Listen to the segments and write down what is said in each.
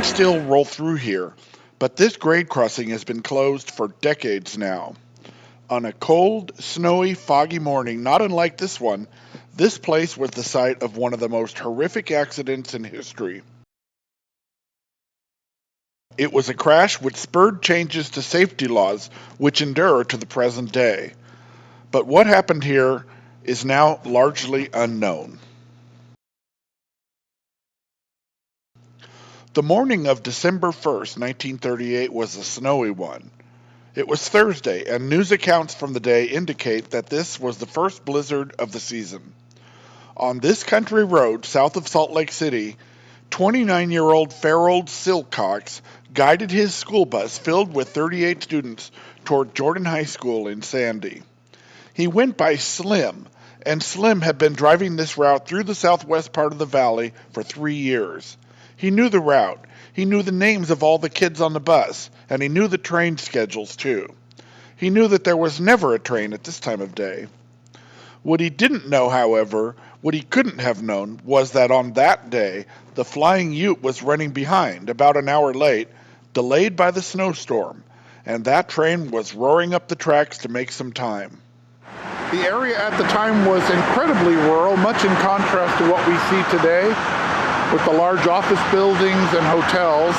still roll through here, but this grade crossing has been closed for decades now. On a cold, snowy, foggy morning, not unlike this one, this place was the site of one of the most horrific accidents in history. It was a crash which spurred changes to safety laws which endure to the present day. But what happened here is now largely unknown. The morning of December 1st, 1938 was a snowy one. It was Thursday, and news accounts from the day indicate that this was the first blizzard of the season. On this country road south of Salt Lake City, 29-year-old Farold Silcox guided his school bus filled with 38 students toward Jordan High School in Sandy. He went by Slim, and Slim had been driving this route through the southwest part of the valley for 3 years. He knew the route, he knew the names of all the kids on the bus, and he knew the train schedules too. He knew that there was never a train at this time of day. What he didn't know, however, what he couldn't have known, was that on that day, the Flying Ute was running behind, about an hour late, delayed by the snowstorm, and that train was roaring up the tracks to make some time. The area at the time was incredibly rural, much in contrast to what we see today, with the large office buildings and hotels.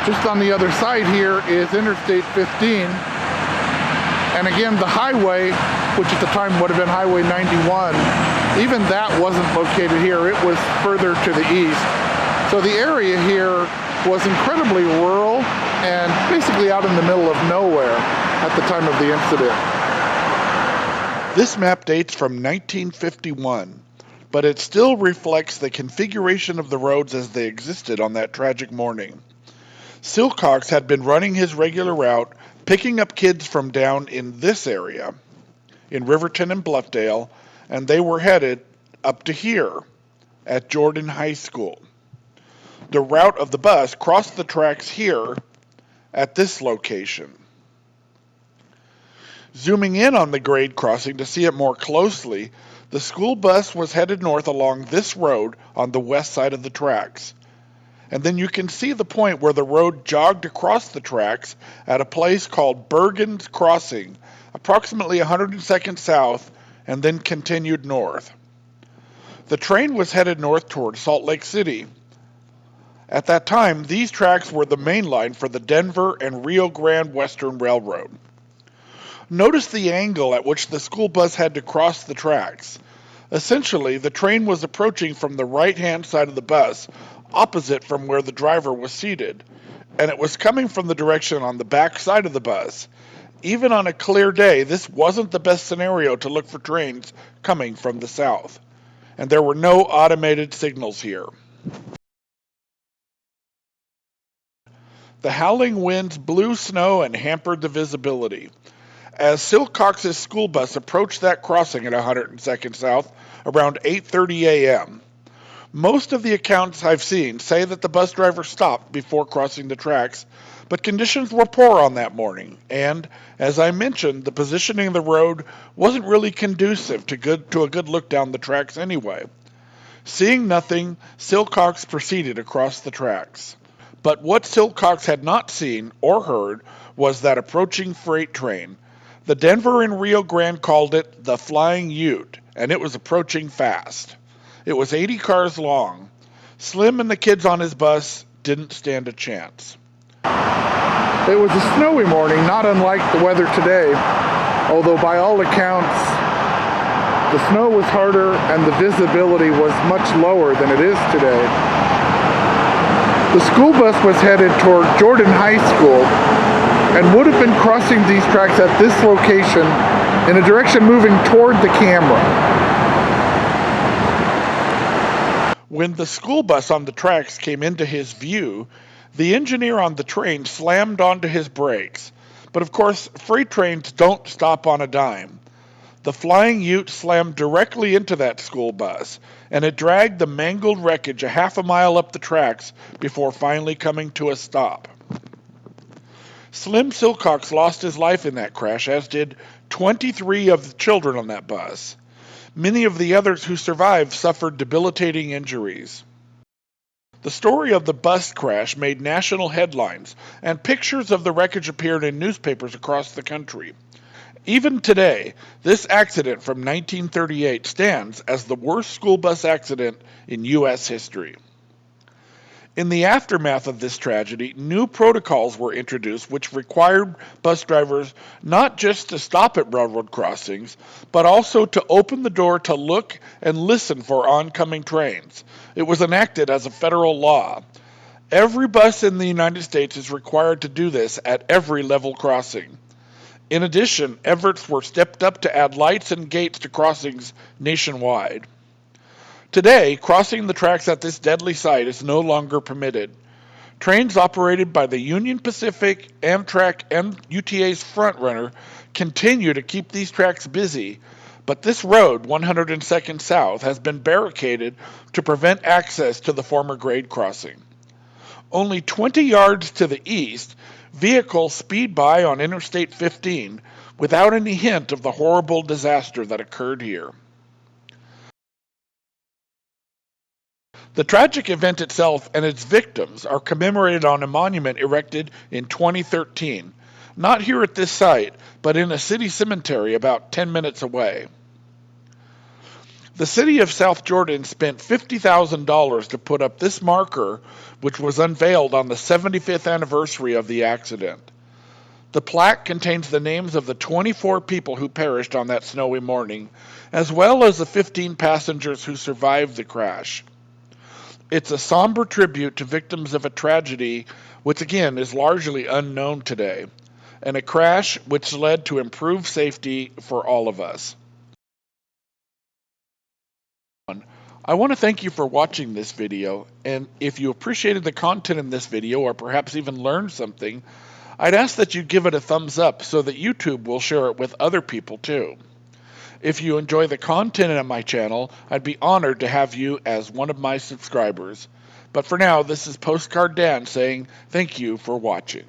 Just on the other side here is Interstate 15, and again the highway, which at the time would have been Highway 91, even that wasn't located here, it was further to the east. So the area here was incredibly rural and basically out in the middle of nowhere at the time of the incident. This map dates from 1951, but it still reflects the configuration of the roads as they existed on that tragic morning. Silcox had been running his regular route, picking up kids from down in this area, in Riverton and Bluffdale, and they were headed up to here, at Jordan High School. The route of the bus crossed the tracks here, at this location. Zooming in on the grade crossing to see it more closely, the school bus was headed north along this road on the west side of the tracks. And then you can see the point where the road jogged across the tracks at a place called Bergen's Crossing, approximately 102nd south, and then continued north. The train was headed north toward Salt Lake City. At that time, these tracks were the main line for the Denver and Rio Grande Western Railroad. Notice the angle at which the school bus had to cross the tracks. Essentially, the train was approaching from the right-hand side of the bus, opposite from where the driver was seated, and it was coming from the direction on the back side of the bus. Even on a clear day, this wasn't the best scenario to look for trains coming from the south, and there were no automated signals here. The howling winds blew snow and hampered the visibility. As Silcox's school bus approached that crossing at 102nd South around 8:30 a.m., most of the accounts I've seen say that the bus driver stopped before crossing the tracks, but conditions were poor on that morning, and, as I mentioned, the positioning of the road wasn't really conducive to a good look down the tracks anyway. Seeing nothing, Silcox proceeded across the tracks. But what Silcox had not seen or heard was that approaching freight train. The Denver and Rio Grande called it the Flying Ute, and it was approaching fast. It was 80 cars long. Slim and the kids on his bus didn't stand a chance. It was a snowy morning, not unlike the weather today, although by all accounts, the snow was harder and the visibility was much lower than it is today. The school bus was headed toward Jordan High School and would have been crossing these tracks at this location in a direction moving toward the camera. When the school bus on the tracks came into his view, the engineer on the train slammed onto his brakes. But of course, freight trains don't stop on a dime. The Flying Ute slammed directly into that school bus, and it dragged the mangled wreckage a half a mile up the tracks before finally coming to a stop. Slim Silcox lost his life in that crash, as did 23 of the children on that bus. Many of the others who survived suffered debilitating injuries. The story of the bus crash made national headlines, and pictures of the wreckage appeared in newspapers across the country. Even today, this accident from 1938 stands as the worst school bus accident in U.S. history. In the aftermath of this tragedy, new protocols were introduced which required bus drivers not just to stop at railroad crossings, but also to open the door to look and listen for oncoming trains. It was enacted as a federal law. Every bus in the United States is required to do this at every level crossing. In addition, efforts were stepped up to add lights and gates to crossings nationwide. Today, crossing the tracks at this deadly site is no longer permitted. Trains operated by the Union Pacific, Amtrak, and UTA's Frontrunner continue to keep these tracks busy, but this road, 102nd South, has been barricaded to prevent access to the former grade crossing. Only 20 yards to the east, vehicles speed by on Interstate 15 without any hint of the horrible disaster that occurred here. The tragic event itself and its victims are commemorated on a monument erected in 2013, not here at this site, but in a city cemetery about 10 minutes away. The city of South Jordan spent $50,000 to put up this marker, which was unveiled on the 75th anniversary of the accident. The plaque contains the names of the 24 people who perished on that snowy morning, as well as the 15 passengers who survived the crash. It's a somber tribute to victims of a tragedy which again is largely unknown today, and a crash which led to improved safety for all of us. I want to thank you for watching this video, and if you appreciated the content in this video or perhaps even learned something, I'd ask that you give it a thumbs up so that YouTube will share it with other people too. If you enjoy the content on my channel, I'd be honored to have you as one of my subscribers. But for now, this is Postcard Dan saying thank you for watching.